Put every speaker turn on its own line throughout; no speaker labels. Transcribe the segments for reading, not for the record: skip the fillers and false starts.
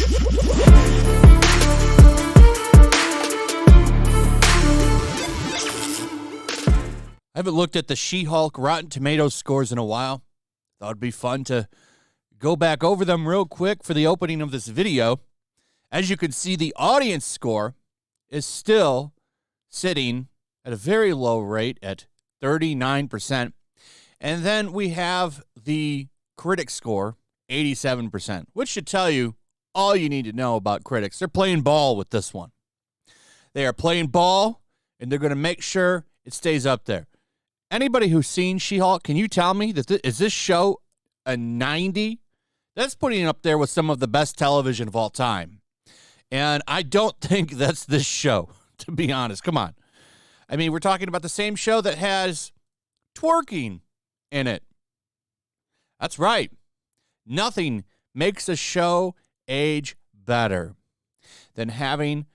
I haven't looked at the She-Hulk Rotten Tomatoes scores in a while. Thought it'd be fun to go back over them real quick for the opening of this video. As you can see, the audience score is still sitting at a very low rate at 39%. And then we have the critic score, 87%, which should tell you all you need to know about critics. They're playing ball with this one. They are playing ball, and they're going to make sure it stays up there. Anybody who's seen She-Hulk, can you tell me that is this show a 90? That's putting it up there with some of the best television of all time. And I don't think that's this show, to be honest. Come on. I mean, we're talking about the same show that has twerking in it. That's right. Nothing makes a show age better than having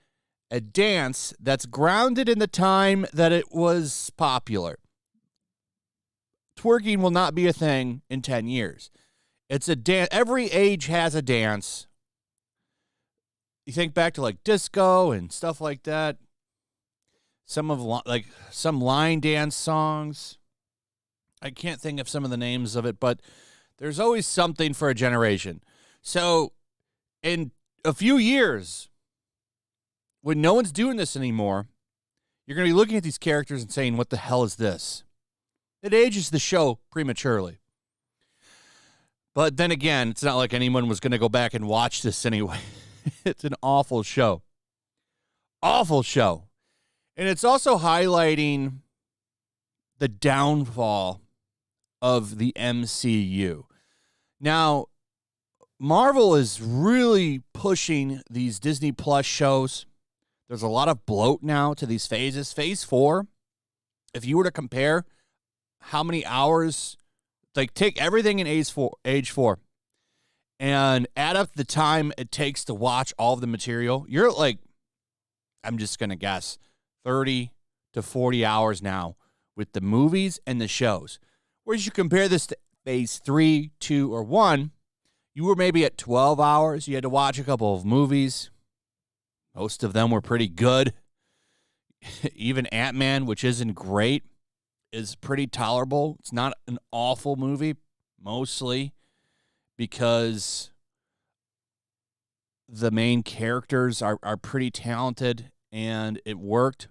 a dance that's grounded in the time that it was popular. Twerking will not be a thing in 10 years. It's a dance. Every age has a dance. You think back to like disco and stuff like that. Some line dance songs. I can't think of some of the names of it, but there's always something for a generation. So in a few years, when no one's doing this anymore, you're going to be looking at these characters and saying, what the hell is this? It ages the show prematurely. But then again, it's not like anyone was going to go back and watch this anyway. It's an awful show. Awful show. And it's also highlighting the downfall of the MCU. Now, Marvel is really pushing these Disney Plus shows. There's a lot of bloat now to these phases. Phase 4, if you were to compare how many hours, like take everything in age 4 and add up the time it takes to watch all of the material, you're like, I'm just going to guess, 30 to 40 hours now with the movies and the shows. Whereas you compare this to phase 3, 2, or 1, you were maybe at 12 hours. You had to watch a couple of movies. Most of them were pretty good. Even Ant-Man, which isn't great, is pretty tolerable. It's not an awful movie, mostly because the main characters are pretty talented and it worked.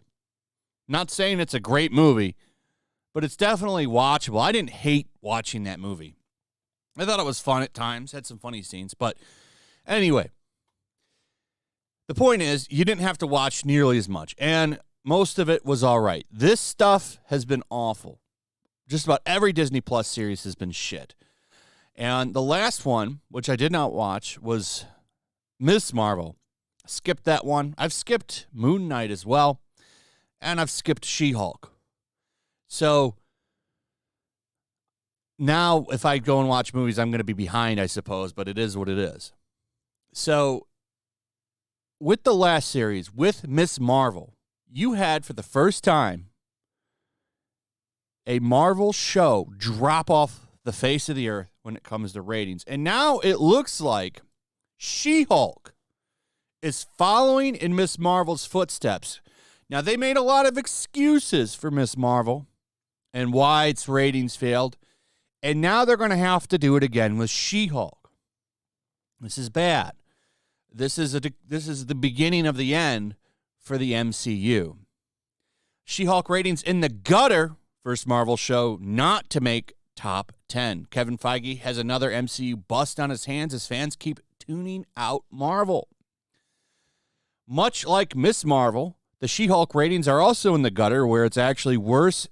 Not saying it's a great movie, but it's definitely watchable. I didn't hate watching that movie. I thought it was fun at times, had some funny scenes. But anyway, the point is you didn't have to watch nearly as much, and most of it was all right. This stuff has been awful. Just about every Disney Plus series has been shit. And the last one, which I did not watch, was Ms. Marvel. Skipped that one. I've skipped Moon Knight as well, and I've skipped She-Hulk. So now if I go and watch movies, I'm going to be behind, I suppose, but it is what it is. So with the last series, with Ms. Marvel, you had for the first time a Marvel show drop off the face of the earth when it comes to ratings. And now it looks like She-Hulk is following in Ms. Marvel's footsteps. Now, they made a lot of excuses for Ms. Marvel and why its ratings failed. And now they're going to have to do it again with She-Hulk. This is bad. This is the beginning of the end for the MCU. She-Hulk ratings in the gutter. First Marvel show not to make top 10. Kevin Feige has another MCU bust on his hands as fans keep tuning out Marvel. Much like Ms. Marvel, the She-Hulk ratings are also in the gutter, where it's actually worse,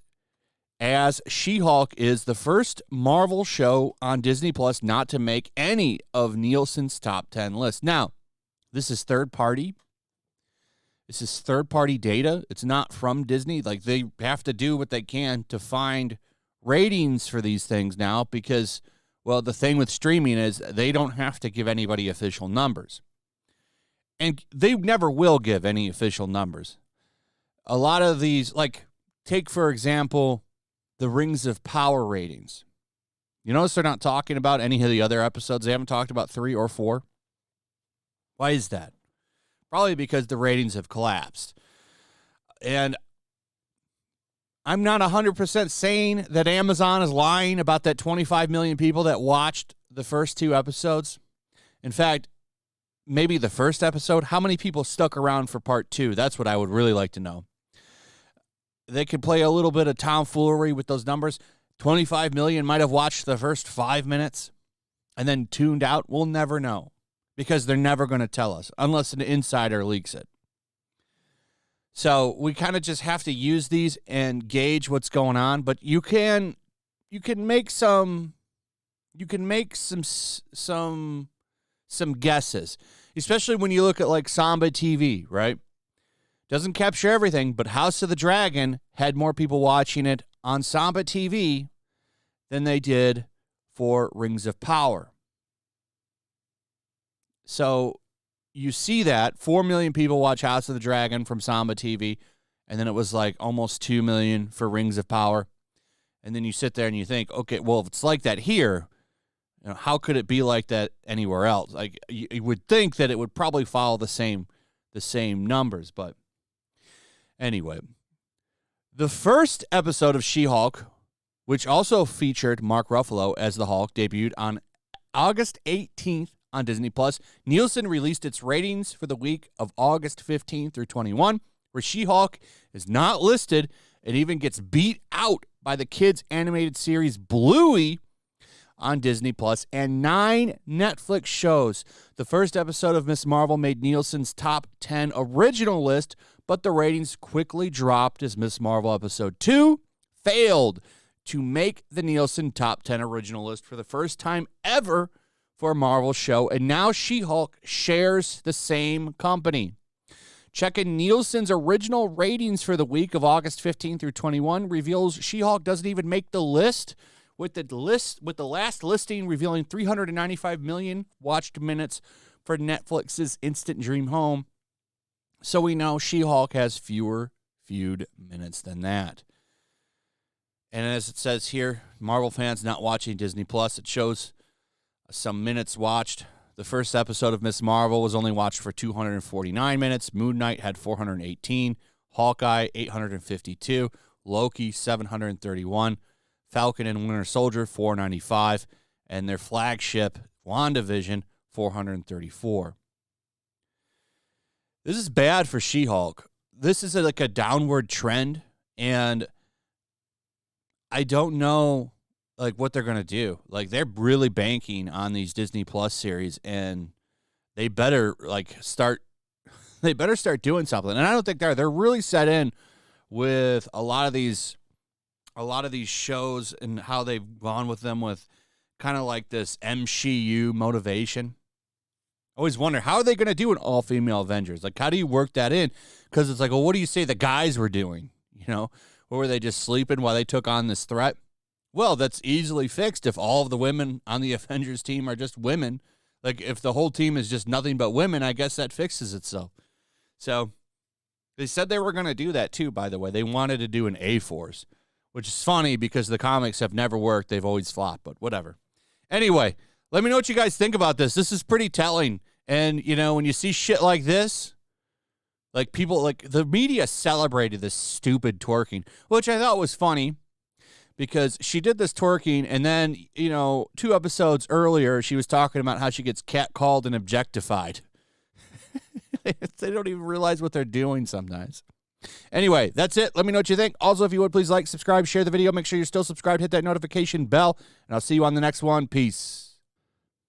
as She-Hulk is the first Marvel show on Disney Plus not to make any of Nielsen's top 10 lists. Now, this is third party. This is third-party data. It's not from Disney. Like, they have to do what they can to find ratings for these things now because, well, the thing with streaming is they don't have to give anybody official numbers. And they never will give any official numbers. A lot of these, like, take, for example, the Rings of Power ratings. You notice they're not talking about any of the other episodes. They haven't talked about 3 or 4. Why is that? Probably because the ratings have collapsed. And I'm not 100% saying that Amazon is lying about that 25 million people that watched the first 2 episodes. In fact, maybe the first episode, how many people stuck around for part 2? That's what I would really like to know. They could play a little bit of tomfoolery with those numbers. 25 million might have watched the first 5 minutes and then tuned out. We'll never know because they're never going to tell us unless an insider leaks it. So we kind of just have to use these and gauge what's going on. But you can make some guesses, especially when you look at like Samba TV, right? Doesn't capture everything, but House of the Dragon had more people watching it on Samba TV than they did for Rings of Power. So you see that 4 million people watch House of the Dragon from Samba TV, and then it was like almost 2 million for Rings of Power. And then you sit there and you think, okay, well, if it's like that here, you know, how could it be like that anywhere else? Like you would think that it would probably follow the same numbers, but anyway. The first episode of She-Hulk, which also featured Mark Ruffalo as the Hulk, debuted on August 18th on Disney+. Nielsen released its ratings for the week of August 15 through 21, where She-Hulk is not listed. It even gets beat out by the kids' animated series Bluey on Disney+, and 9 Netflix shows. The first episode of Ms. Marvel made Nielsen's top 10 original list, but the ratings quickly dropped as Ms. Marvel Episode 2 failed to make the Nielsen top 10 original list for the first time ever for a Marvel show, and now She-Hulk shares the same company. Checking Nielsen's original ratings for the week of August 15 through 21 reveals She-Hulk doesn't even make the list, with the last listing revealing 395 million watched minutes for Netflix's Instant Dream Home. So we know She-Hulk has fewer viewed minutes than that. And as it says here, Marvel fans not watching Disney Plus, it shows some minutes watched. The first episode of Ms. Marvel was only watched for 249 minutes. Moon Knight had 418. Hawkeye, 852. Loki, 731. Falcon and Winter Soldier, 495. And their flagship, WandaVision, 434. This is bad for She-Hulk. This is like a downward trend, and I don't know like what they're going to do. Like they're really banking on these Disney Plus series, and they better start doing something. And I don't think they're really set in with a lot of these shows and how they've gone with them with kind of like this MCU motivation. I always wonder, how are they going to do an all-female Avengers? Like, how do you work that in? Because it's like, well, what do you say the guys were doing? You know, or were they just sleeping while they took on this threat? Well, that's easily fixed if all of the women on the Avengers team are just women. Like, if the whole team is just nothing but women, I guess that fixes itself. So, they said they were going to do that, too, by the way. They wanted to do an A-Force, which is funny because the comics have never worked. They've always flopped, but whatever. Anyway, let me know what you guys think about this. This is pretty telling. And, you know, when you see shit like this, like people, like the media celebrated this stupid twerking, which I thought was funny because she did this twerking. And then, you know, 2 episodes earlier, she was talking about how she gets catcalled and objectified. They don't even realize what they're doing sometimes. Anyway, that's it. Let me know what you think. Also, if you would, please like, subscribe, share the video. Make sure you're still subscribed. Hit that notification bell. And I'll see you on the next one. Peace.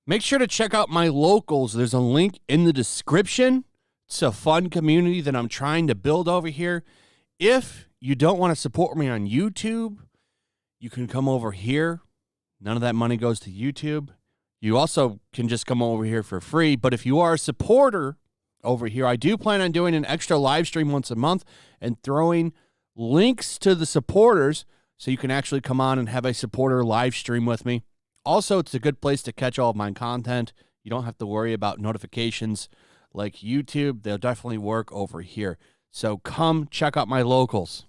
Make sure to check out my locals. There's a link in the description. It's a fun community that I'm trying to build over here. If you don't want to support me on YouTube, you can come over here. None of that money goes to YouTube. You also can just come over here for free. But if you are a supporter over here, I do plan on doing an extra live stream once a month and throwing links to the supporters so you can actually come on and have a supporter live stream with me. Also, it's a good place to catch all of my content. You don't have to worry about notifications like YouTube. They'll definitely work over here. So come check out my locals.